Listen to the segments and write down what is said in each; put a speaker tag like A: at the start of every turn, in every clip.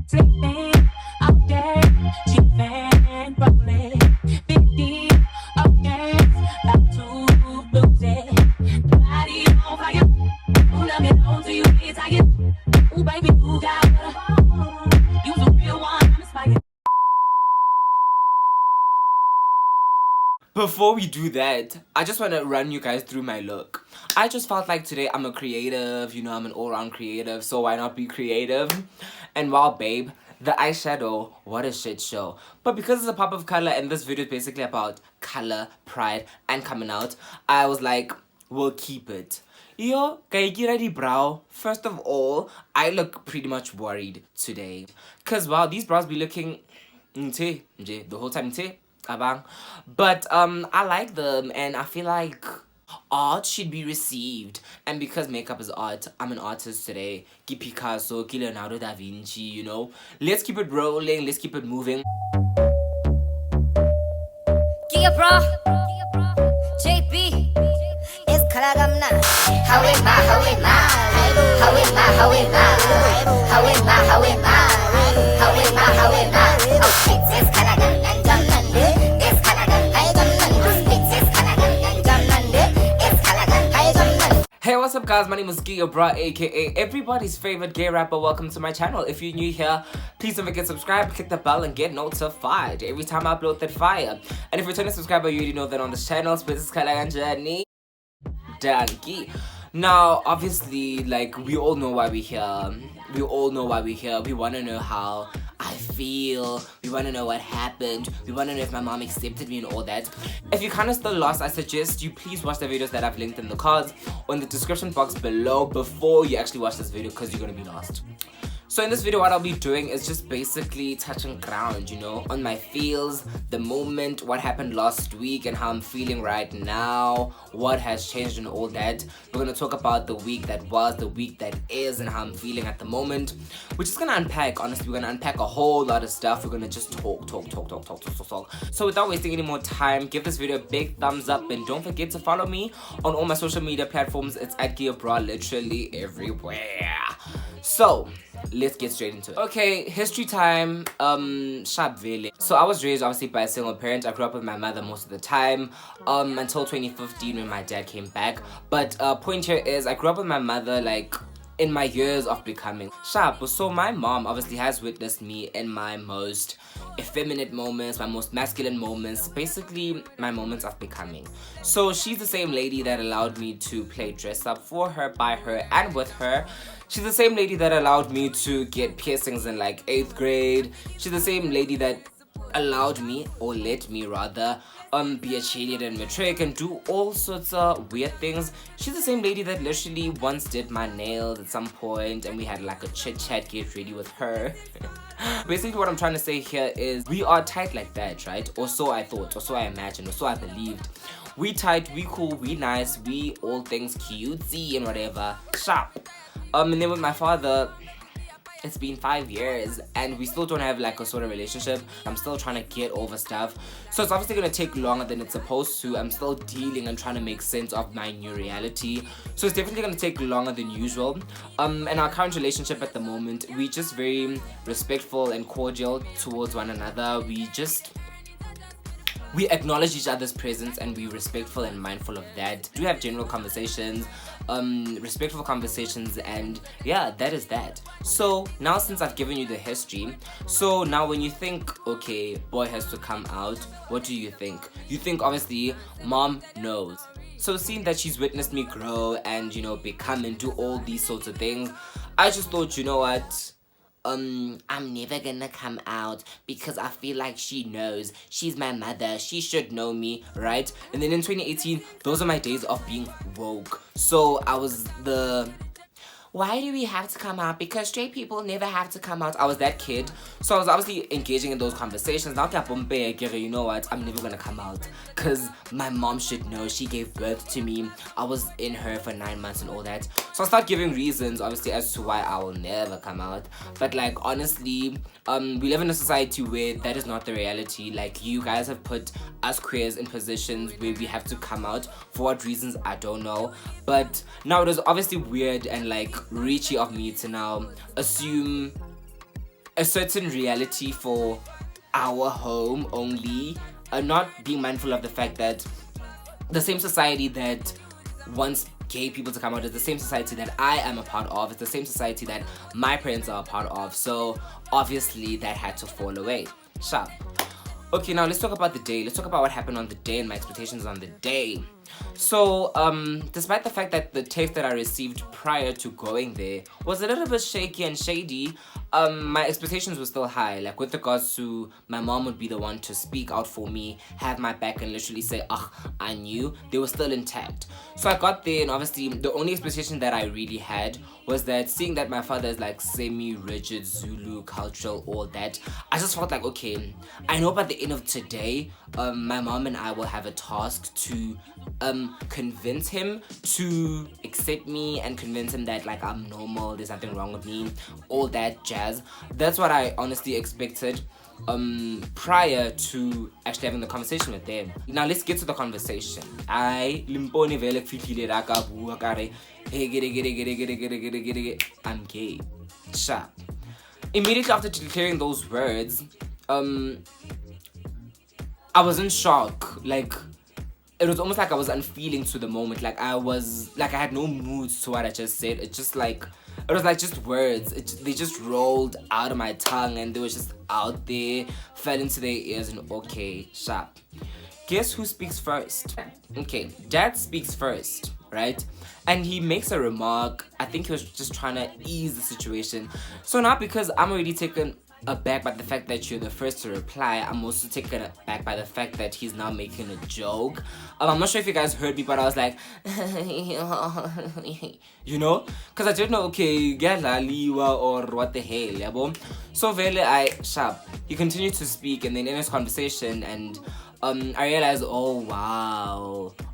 A: Sleeping all day, cheaping, rolling, 50 against about to lose it. Body on fire, who love me know till you get tired. Ooh, baby, you got what you's a real one, I'm inspired.
B: Before we do that, I just want to run you guys through my look. I just felt like today I'm a creative, I'm an all-round creative, so why not be creative? And wow, babe, the eyeshadow, what a shit show. But because it's a pop of color and this video is basically about color, pride, and coming out, I was like, we'll keep it. Yo, ready, brow. First of all, I look pretty much worried today. Cause wow, these brows be looking the whole time abang. But I like them and I feel like art should be received. And because makeup is art, I'm an artist today. Ki Picasso, ki Leonardo da Vinci, Let's keep it rolling, let's keep it moving.
C: Kia bro, JB, it's Kalagamna. How it ma, how it ma, how it ma, how it ma, how it ma, how it ma, how it ma, how it ma. Oh, it's Kalagamna.
B: Hey, what's up guys, my name is Gia Bra, aka everybody's favorite gay rapper. Welcome to my channel. If you're new here, please don't forget to subscribe, click the bell and get notified every time I upload that fire. And if you're a returning subscriber, you already know that on this channel, space is Kalaganja Danki. Now, obviously, like, we all know why we're here. We all know why we're here. We want to know how I feel. We want to know what happened. We want to know if my mom accepted me and all that. If you're kind of still lost, I suggest you please watch the videos that I've linked in the cards or in the description box below before you actually watch this video, because you're going to be lost. So in this video, what I'll be doing is just basically touching ground, on my feels, the moment, what happened last week and how I'm feeling right now, what has changed and all that. We're going to talk about the week that was, the week that is, and how I'm feeling at the moment. We're just going to unpack, honestly, we're going to unpack a whole lot of stuff. We're going to just talk. So without wasting any more time, give this video a big thumbs up and don't forget to follow me on all my social media platforms. It's at GearBra, literally everywhere. So let's get straight into it. Okay, history time. Sharp vele. So I was raised obviously by a single parent. I grew up with my mother most of the time until 2015 when my dad came back. But point here is I grew up with my mother like in my years of becoming sharp. So my mom obviously has witnessed me in my most effeminate moments, my most masculine moments, basically my moments of becoming. So she's the same lady that allowed me to play dress up for her, by her, and with her. She's the same lady that allowed me to get piercings in like 8th grade. She's the same lady that allowed me, or let me rather, be a cheerleader in matric and do all sorts of weird things. She's the same lady that literally once did my nails at some point and we had like a chit chat, get ready with her. Basically what I'm trying to say here is we are tight like that, right? Or so I thought, or so I imagined, or so I believed. We tight, we cool, we nice, we all things cutesy and whatever. Sharp. And then with my father, it's been 5 years and we still don't have like a sort of relationship. I'm still trying to get over stuff, so it's obviously gonna take longer than it's supposed to. I'm still dealing and trying to make sense of my new reality, so it's definitely gonna take longer than usual. And our current relationship at the moment, we just very respectful and cordial towards one another. We acknowledge each other's presence and we're respectful and mindful of that. We do have general conversations, respectful conversations, and yeah, that is that. So now since I've given you the history, so now when you think, okay, boy has to come out, what do you think? You think obviously mom knows. So seeing that she's witnessed me grow and become and do all these sorts of things, I just thought, you know what? I'm never gonna come out because I feel like she knows. She's my mother, she should know me, right? And then in 2018, those are my days of being woke. So I was why do we have to come out? Because straight people never have to come out. I was that kid. So I was obviously engaging in those conversations. Now, you know what? I'm never gonna come out. Because my mom should know. She gave birth to me. I was in her for 9 months and all that. So I start giving reasons, obviously, as to why I will never come out. But, like, honestly, we live in a society where that is not the reality. Like, you guys have put us queers in positions where we have to come out. For what reasons, I don't know. But now it is obviously weird and, like, reachy of me to now assume a certain reality for our home only, not being mindful of the fact that the same society that wants gay people to come out is the same society that I am a part of. It's the same society that my parents are a part of. So obviously that had to fall away. Sharp. Okay, now let's talk about the day. Let's talk about what happened on the day and my expectations on the day. So, despite the fact that the text that I received prior to going there was a little bit shaky and shady, my expectations were still high. Like, with regards to my mom would be the one to speak out for me, have my back, and literally say, I knew, they were still intact. So I got there, and obviously the only expectation that I really had was that, seeing that my father is like semi-rigid Zulu, cultural, all that, I just felt like, okay, I know by the end of today, my mom and I will have a task to convince him to accept me and convince him that like I'm normal, there's nothing wrong with me, all that jazz. That's what I honestly expected prior to actually having the conversation with them. Now let's get to the conversation. I'm gay. Sharp. Immediately after declaring those words, I was in shock. Like, it was almost like I was unfeeling to the moment. Like, I had no moods to what I just said. It was like just words. They just rolled out of my tongue and they were just out there, fell into their ears, and okay, sharp. Guess who speaks first? Okay, Dad speaks first, right? And he makes a remark. I think he was just trying to ease the situation. So now, because I'm already taken aback by the fact that you're the first to reply, I'm also taken aback by the fact that he's now making a joke. I'm not sure if you guys heard me, but I was like, you know, because I didn't know, okay, get laliwa or what the hell, yabo. So vele he continued to speak, and then in his conversation, and I realized, oh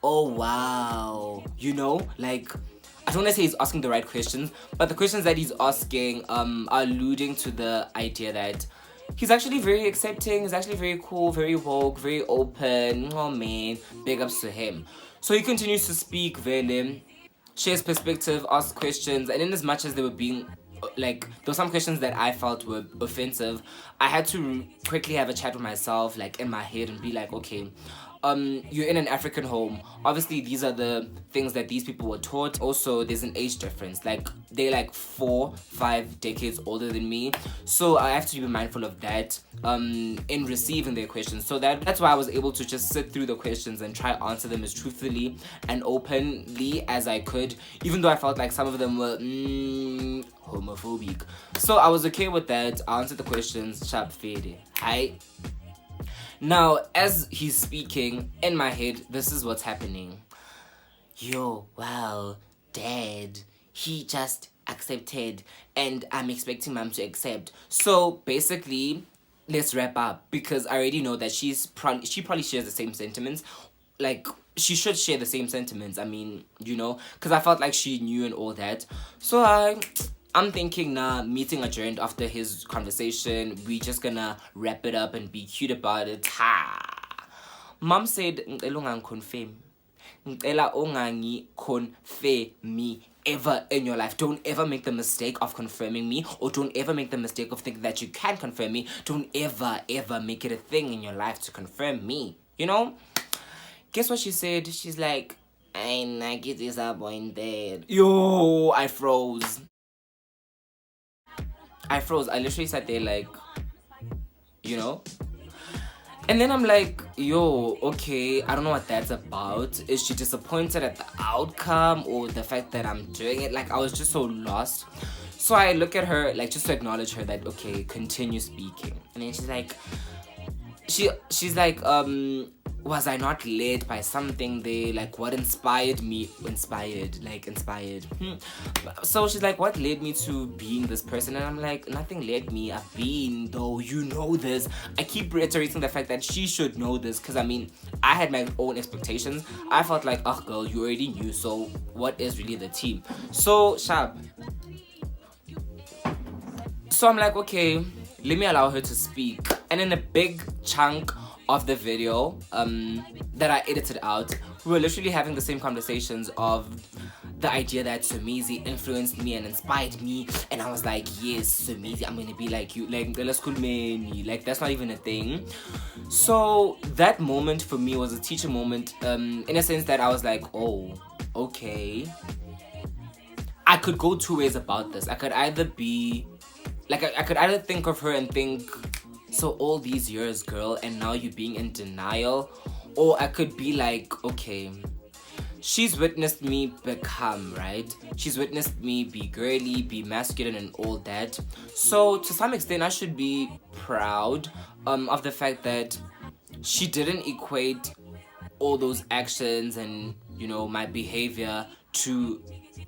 B: wow, you know, like, I don't want to say he's asking the right questions, but the questions that he's asking are alluding to the idea that he's actually very accepting, he's actually very cool, very woke, very open. Oh man, big ups to him. So he continues to speak, Vele, shares perspective, asks questions, and in as much as they were being, like, there were some questions that I felt were offensive, I had to quickly have a chat with myself, like, in my head, and be like, okay, you're in an African home. Obviously, these are the things that these people were taught. Also, there's an age difference. Like, they're like 4-5 decades older than me. So I have to be mindful of that in receiving their questions. So that's why I was able to just sit through the questions and try to answer them as truthfully and openly as I could, even though I felt like some of them were homophobic. So I was okay with that. I answered the questions. Sharp fade. Now, as he's speaking, in my head, this is what's happening. Yo, wow, Dad, he just accepted, and I'm expecting Mom to accept. So, basically, let's wrap up, because I already know that she probably shares the same sentiments. Like, she should share the same sentiments, I mean, you know, because I felt like she knew and all that. So, I'm thinking now, meeting adjourned after his conversation, we just gonna wrap it up and be cute about it. Mom said, "Ngicela confirm. Ngicela confirm me ever in your life. Don't ever make the mistake of confirming me, or don't ever make the mistake of thinking that you can confirm me. Don't ever make it a thing in your life to confirm me. You know?" Guess what she said? She's like, "I'm not disappointed." Yo, I froze. I literally sat there like, you know? And then I'm like, yo, okay, I don't know what that's about. Is she disappointed at the outcome or the fact that I'm doing it? Like, I was just so lost. So I look at her, like, just to acknowledge her that, okay, continue speaking. And then she's like, was I not led by something there? Like, what inspired me? Inspired. So she's like, what led me to being this person? And I'm like, nothing led me. I've been, though, you know this. I keep reiterating the fact that she should know this, because, I mean, I had my own expectations. I felt like, oh, girl, you already knew, so what is really the team? So, sharp. So I'm like, okay, let me allow her to speak. And in a big chunk of the video that I edited out, we were literally having the same conversations of the idea that Somizi influenced me and inspired me, and I was like, yes, Somizi, I'm gonna be like you, like like that's not even a thing. So that moment for me was a teacher moment, in a sense that I was like, oh, okay, I could go two ways about this. I could either be like, I could either think of her and think, so all these years, girl, and now you're being in denial, or I could be like, okay, she's witnessed me become, right? She's witnessed me be girly, be masculine, and all that. So to some extent, I should be proud of the fact that she didn't equate all those actions and, you know, my behavior to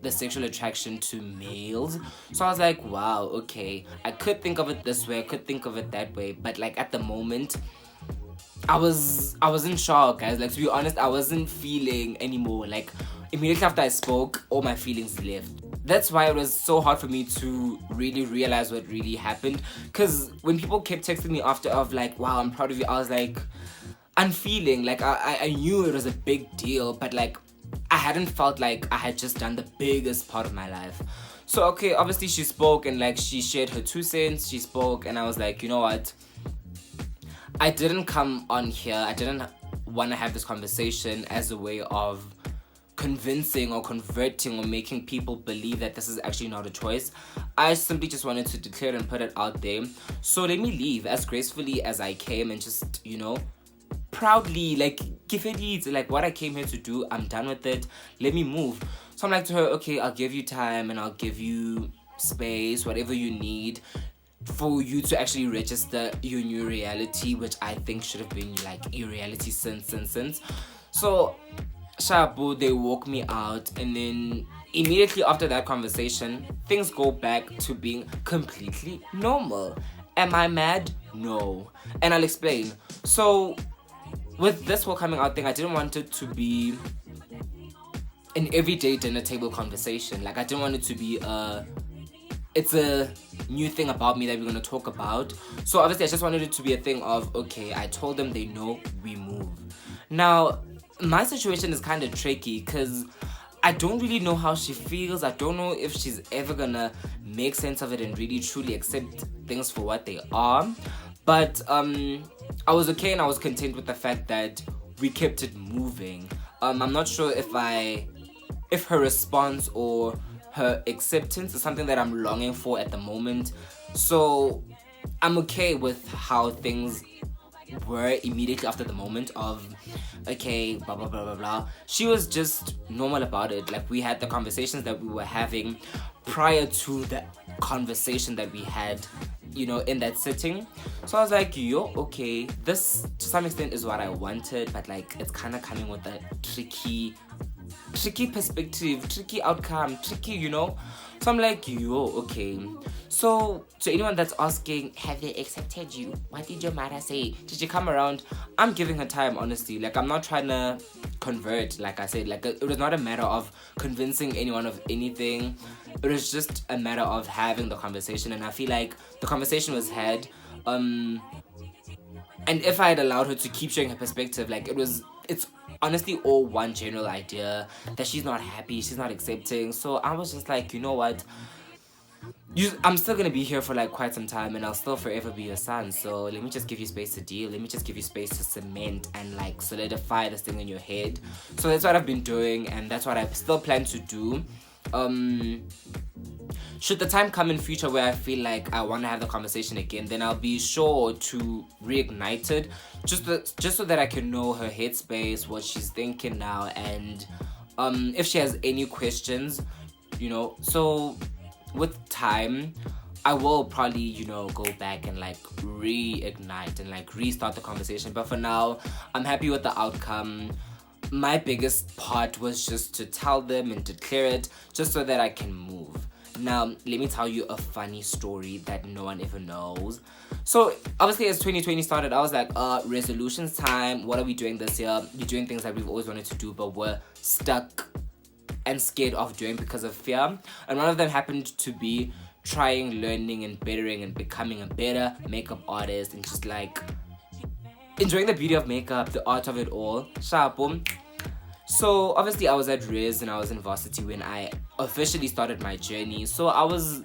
B: the sexual attraction to males. So I was like, wow, okay, I could think of it this way, I could think of it that way, but like at the moment, I was in shock, guys. Like, to be honest, I wasn't feeling anymore. Like, immediately after I spoke, all my feelings left. That's why it was so hard for me to really realize what really happened. Because when people kept texting me after of like, wow, I'm proud of you, I was like, unfeeling. Like, I knew it was a big deal, but like, I hadn't felt like I had just done the biggest part of my life. So, okay, obviously she spoke and like she shared her 2 cents. She spoke and I was like, you know what? I didn't come on here, I didn't want to have this conversation as a way of convincing or converting or making people believe that this is actually not a choice. I simply just wanted to declare and put it out there. So let me leave as gracefully as I came and just, you know, proudly, like, give it leads. Like, what I came here to do, I'm done with it. Let me move. So I'm like to her, okay, I'll give you time and I'll give you space, whatever you need, for you to actually register your new reality, which I think should have been like a reality since. So Shabu, they walk me out, and then immediately after that conversation, things go back to being completely normal. Am I mad? No. And I'll explain. So with this whole coming out thing, I didn't want it to be an everyday dinner table conversation. Like, I didn't want it to be it's a new thing about me that we're going to talk about. So obviously I just wanted it to be a thing of, okay, I told them, they know, we move. Now, my situation is kind of tricky because I don't really know how she feels. I don't know if she's ever going to make sense of it and really truly accept things for what they are. But I was okay and I was content with the fact that we kept it moving. I'm not sure if her response or her acceptance is something that I'm longing for at the moment. So I'm okay with how things were immediately after the moment of, okay, blah blah blah blah blah. She was just normal about it. Like, we had the conversations that we were having prior to the conversation that we had, you know, in that sitting. So I was like, yo, okay, this to some extent is what I wanted, but like, it's kind of coming with a tricky perspective, tricky outcome, tricky, you know. So I'm like, yo, okay. So to anyone that's asking, have they accepted you? What did your mother say? Did you come around? I'm giving her time, honestly. Like, I'm not trying to convert, like I said. Like, it was not a matter of convincing anyone of anything. It was just a matter of having the conversation, and I feel like the conversation was had. And if I had allowed her to keep sharing her perspective, like, it's honestly all one general idea that she's not happy, she's not accepting. So I was just like, you know what? I'm still gonna be here for like quite some time, and I'll still forever be your son. So let me just give you space to deal. Let me just give you space to cement and like solidify this thing in your head. So that's what I've been doing, and that's what I still plan to do. Should the time come in future where I feel like I want to have the conversation again, then I'll be sure to reignite it, just so that I can know her headspace, what she's thinking now, and if she has any questions, you know. So with time, I will probably, you know, go back and like reignite and like restart the conversation. But for now, I'm happy with the outcome. My biggest part was just to tell them and declare it, just so that I can move. Now, let me tell you a funny story that no one ever knows. So, obviously, as 2020 started, I was like, resolutions time. What are we doing this year? We're doing things that we've always wanted to do, but we're stuck and scared of doing because of fear. And one of them happened to be trying, learning, and bettering and becoming a better makeup artist, and just like enjoying the beauty of makeup, the art of it all. Sharp. So obviously I was at Riz and I was in varsity when I officially started my journey. So I was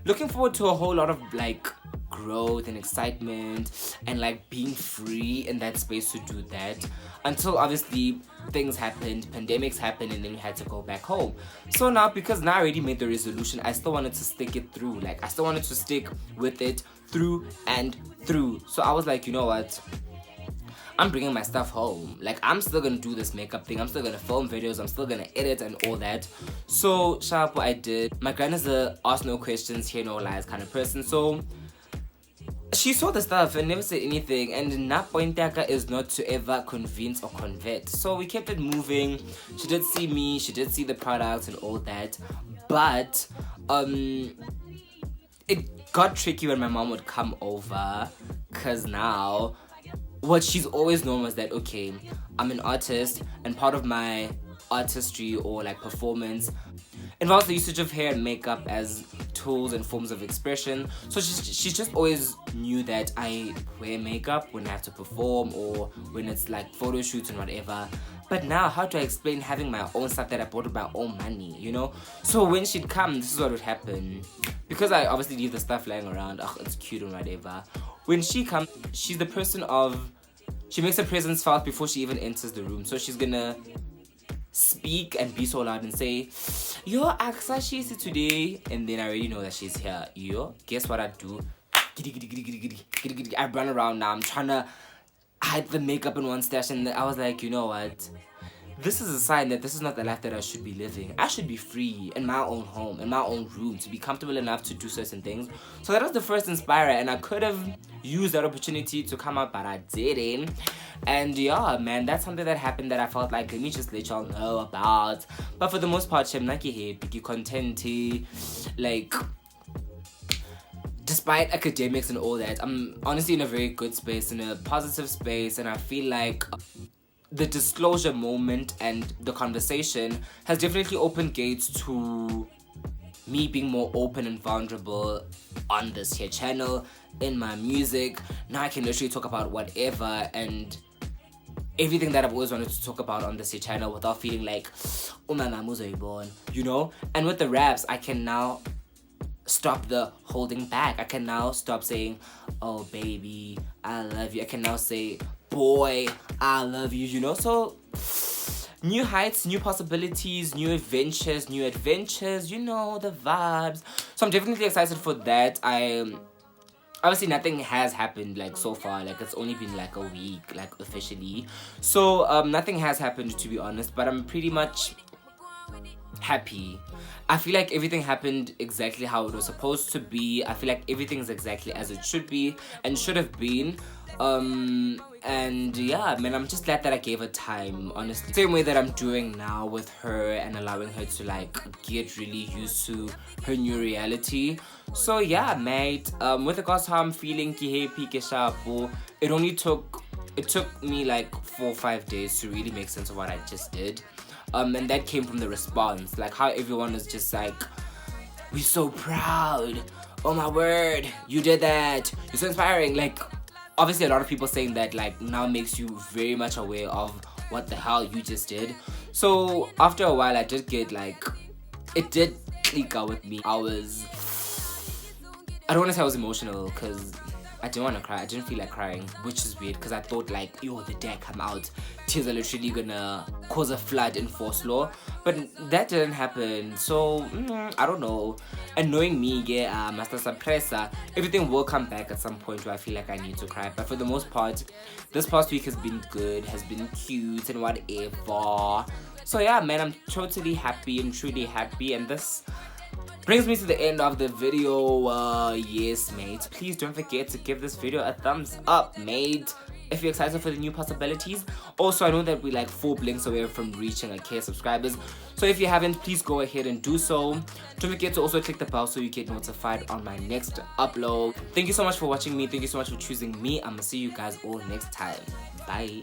B: looking forward to a whole lot of like growth and excitement and like being free in that space to do that, until obviously things happened, pandemics happened, and then we had to go back home. So now, because now I already made the resolution, I still wanted to stick it through. Like I still wanted to stick with it through and through. So I was like, you know what, I'm bringing my stuff home. Like I'm still gonna do this makeup thing, I'm still gonna film videos, I'm still gonna edit and all that. So sharp, what I did, my grand is a ask no questions, hear no lies kind of person. So she saw the stuff and never said anything, and na point yaka is not to ever convince or convert. So we kept it moving. She did see me, she did see the products and all that, but it got tricky when my mom would come over, cause now what she's always known was that, okay, I'm an artist and part of my artistry or like performance involves the usage of hair and makeup as tools and forms of expression. So she just always knew that I wear makeup when I have to perform or when it's like photo shoots and whatever. But now, how do I explain having my own stuff that I bought with my own money, you know? So when she'd come, this is what would happen. Because I obviously leave the stuff lying around, it's cute and whatever. When she comes, she's the person of, she makes her presence felt before she even enters the room. So she's gonna speak and be so loud and say, yo, Aksa, she's here today. And then I already know that she's here. Yo, guess what I do? I run around now. I'm trying to hide the makeup in one stash. And I was like, you know what? This is a sign that this is not the life that I should be living. I should be free in my own home, in my own room, to be comfortable enough to do certain things. So that was the first inspirer, and I could have used that opportunity to come out, but I didn't. And yeah, man, that's something that happened that I felt like, let me just let y'all know about. But for the most part, I'm not happy, content, like, despite academics and all that, I'm honestly in a very good space, in a positive space, and I feel like the disclosure moment and the conversation has definitely opened gates to me being more open and vulnerable on this here channel, in my music. Now I can literally talk about whatever and everything that I've always wanted to talk about on this here channel without feeling like, oh my mom was born, you know? And with the raps, I can now stop the holding back. I can now stop saying, oh baby, I love you. I can now say, boy, I love you, you know? So new heights, new possibilities, new adventures, you know, the vibes. So I'm definitely excited for that. Obviously nothing has happened like so far, like it's only been like a week, like officially. So nothing has happened, to be honest, but I'm pretty much happy. I feel like everything happened exactly how it was supposed to be. I feel like everything is exactly as it should be and should have been. And yeah, man, I'm just glad that I gave her time, honestly. Same way that I'm doing now with her and allowing her to like get really used to her new reality. So yeah, mate, with regards to how I'm feeling, it took me like 4 or 5 days to really make sense of what I just did. And that came from the response, like how everyone was just like, we're so proud, oh my word, you did that, you're so inspiring. Like obviously a lot of people saying that like now makes you very much aware of what the hell you just did. So after a while I did get like, it did click out with me. I don't want to say I was emotional because I didn't want to cry. I didn't feel like crying, which is weird because I thought like, yo, the day I come out, tears are literally gonna cause a flood in Force Law. But that didn't happen. So, I don't know. And knowing me, yeah, Master Suppressor, everything will come back at some point where I feel like I need to cry. But for the most part, this past week has been good, has been cute and whatever. So yeah, man, I'm totally happy. I'm truly happy. And this brings me to the end of the video. Yes, mate, please don't forget to give this video a thumbs up, mate, if you're excited for the new possibilities. Also, I know that we're like 4 blinks away from reaching like 1,000 subscribers, so if you haven't, please go ahead and do so. Don't forget to also click the bell so you get notified on my next upload. Thank you so much for watching me. Thank you so much for choosing me. I'm gonna see you guys all next time. Bye.